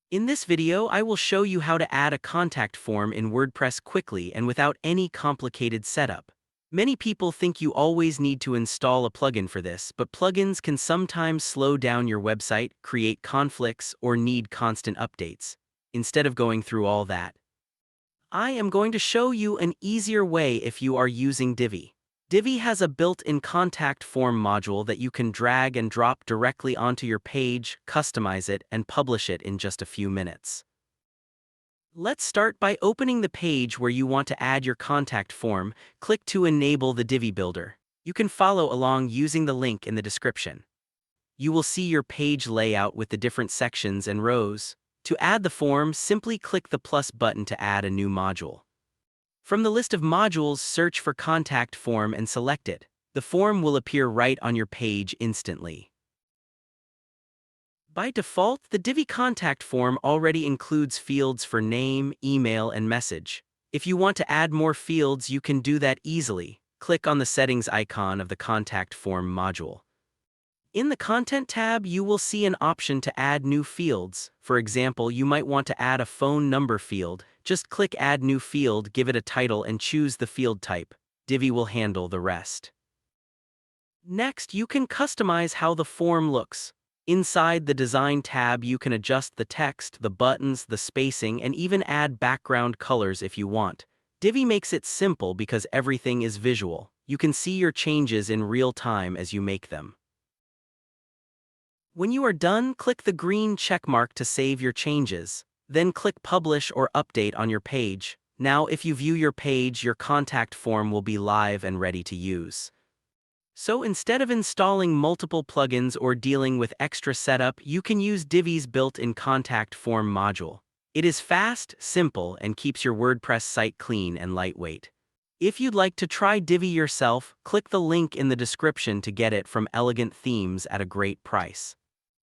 In this video, I will show you how to add a contact form in WordPress quickly and without any complicated setup. Many people think you always need to install a plugin for this, but plugins can sometimes slow down your website, create conflicts, or need constant updates. Instead of going through all that, I am going to show you an easier way if you are using Divi. Divi has a built-in contact form module that you can drag and drop directly onto your page, customize it, and publish it in just a few minutes. Let's start by opening the page where you want to add your contact form. Click to enable the Divi Builder. You can follow along using the link in the description. You will see your page layout with the different sections and rows. To add the form, simply click the plus button to add a new module. From the list of modules, search for Contact Form and select it. The form will appear right on your page instantly. By default, the Divi contact form already includes fields for name, email, and message. If you want to add more fields, you can do that easily. Click on the settings icon of the contact form module. In the Content tab, you will see an option to add new fields. For example, you might want to add a phone number field. Just click Add New Field, give it a title, and choose the field type. Divi will handle the rest. Next, you can customize how the form looks. Inside the Design tab, you can adjust the text, the buttons, the spacing, and even add background colors if you want. Divi makes it simple because everything is visual. You can see your changes in real time as you make them. When you are done, click the green checkmark to save your changes. Then click Publish or Update on your page. Now, if you view your page, your contact form will be live and ready to use. So instead of installing multiple plugins or dealing with extra setup, you can use Divi's built-in contact form module. It is fast, simple, and keeps your WordPress site clean and lightweight. If you'd like to try Divi yourself, click the link in the description to get it from Elegant Themes at a great price.